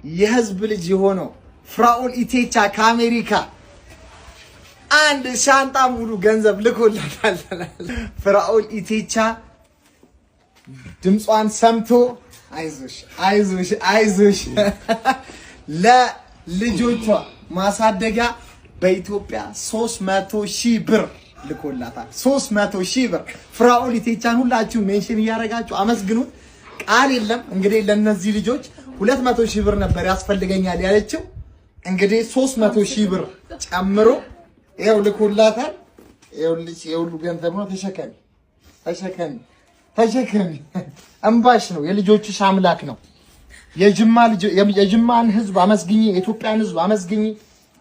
የህዝብ ልጅ የሆነው ፍራኦል ኢቴቻ ከአሜሪካ አንድ ሻንጣ ሙሉ ገንዘብ ልኮላታል። ፍራኦል ኢቴቻ ድምጿን ሰምቶ አይዞሽ ለልጆቿ ማሳደጊያ በኢትዮጵያ 300,000 ብር ልኮላታል። 300,000 ብር። ፍራኦል ኢቴቻን ሁላችሁ ሜንሽን እያደረጋችሁ አመስግኑት። ቃል የለም እንግዲህ ለነዚህ ልጆች 200,000 ብር ነበር ያስፈልገኛል ያለችው። እንግዲህ 300,000 ብር ጨምሮ ይሄው ልኮላታል። ይሄው ገንዘብ ነው። ተሸከሚ እንባሽ ነው። የልጆችሽ አምላክ ነው። የጅማን ህዝብ አመስግኝ፣ የኢትዮጵያን ህዝብ አመስግኝ።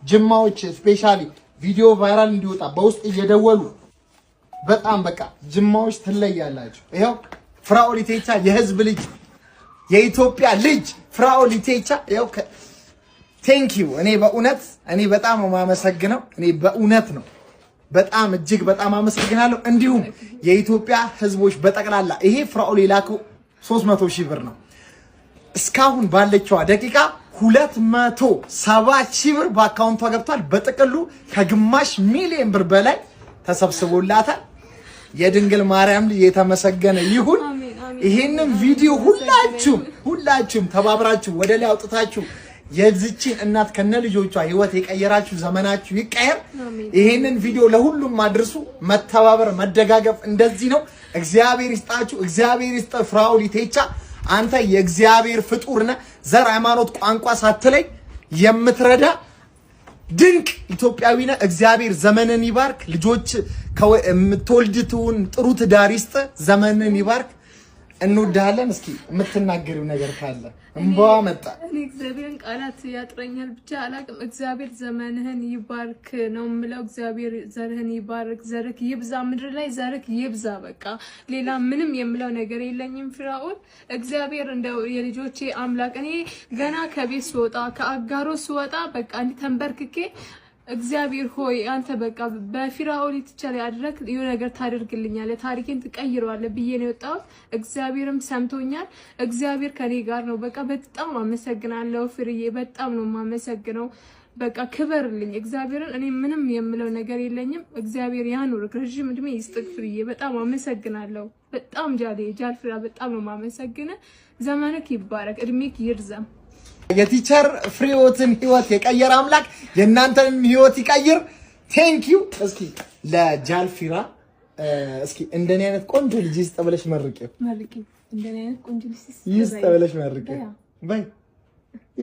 ጅማዎች ስፔሻሊ ቪዲዮ ቫይራል እንዲወጣ በውስጥ እየደወሉ በጣም በቃ ጅማዎች ትለያላችሁ። ይሄው ፍራኦል ኢቴቻ የህዝብ ልጅ የኢትዮጵያ ልጅ ፍራኦል ኢቴቻ ይሄው ቴንክ ዩ። እኔ በጣም ነው የማመሰግነው። በእውነት ነው በጣም እጅግ በጣም አመሰግናለሁ። እንዲሁም የኢትዮጵያ ህዝቦች በጠቅላላ ይሄ ፍራኦል የላከው 300,000 ብር ነው። እስካሁን ባለችው ደቂቃ 270,000 ብር በአካውንቷ ገብቷል። በጥቅሉ ከግማሽ ሚሊዮን ብር በላይ ተሰብስቦላታል። የድንግል ማርያም ልጅ የተመሰገነ ይሁን። ይሄንን ቪዲዮ ሁላችሁም ተባብራችሁ ወደ ላይ አውጥታችሁ የዚችን እናት ከነ ልጆቿ ህይወት የቀየራችሁ ዘመናችሁ ይቀየር። ይሄንን ቪዲዮ ለሁሉም አድርሱ። መተባበር መደጋገፍ እንደዚህ ነው። እግዚአብሔር ይስጣችሁ። እግዚአብሔር ይስጥ። ፍራኦል ኢቴቻ አንተ የእግዚአብሔር ፍጡር ነህ። ዘር፣ ሃይማኖት፣ ቋንቋ ሳትለይ የምትረዳ ድንቅ ኢትዮጵያዊ ነህ። እግዚአብሔር ዘመንን ይባርክ። ልጆች የምትወልድቱን ጥሩ ትዳር ይስጥ። ዘመንን ይባርክ። እንወዳለን። እስኪ የምትናገሪው ነገር ካለ እንባዋ መጣ። እኔ እግዚአብሔርን ቃላት ያጥረኛል ብቻ አላቅም። እግዚአብሔር ዘመንህን ይባርክ ነው የምለው። እግዚአብሔር ዘርህን ይባርክ፣ ዘርክ ይብዛ፣ ምድር ላይ ዘርክ ይብዛ። በቃ ሌላ ምንም የምለው ነገር የለኝም። ፍራኦል እግዚአብሔር እንደው የልጆቼ አምላክ። እኔ ገና ከቤት ስወጣ ከአጋሮ ስወጣ በቃ እንዲ ተንበርክኬ እግዚአብሔር ሆይ አንተ በቃ በፍራኦል ኢቴቻ ላይ አድረክ የሆነ ነገር ታደርግልኛለህ፣ ታሪኬን ትቀይረዋለህ ብዬ ነው የወጣሁት። እግዚአብሔርም ሰምቶኛል። እግዚአብሔር ከኔ ጋር ነው። በቃ በጣም አመሰግናለሁ ፍርዬ፣ በጣም ነው የማመሰግነው። በቃ ክበርልኝ እግዚአብሔርን። እኔ ምንም የምለው ነገር የለኝም። እግዚአብሔር ያኑርክ፣ ረጅም እድሜ ይስጥክ ፍርዬ። በጣም አመሰግናለሁ። በጣም ጃልፍራ በጣም ነው የማመሰግነው። ዘመንክ ይባረክ፣ እድሜክ ይርዘም። የቲቸር ፍሬዎትን ህይወት የቀየረ አምላክ የእናንተንም ህይወት ይቀይር። ቴንክ ዩ። እስኪ ለጃልፊራ እስኪ እንደኔ አይነት ቆንጆ ልጅ ይስጥ ብለሽ መርቂው። እንደኔ አይነት ቆንጆ ልጅ ይስጥ ብለሽ መርቂው። ባይ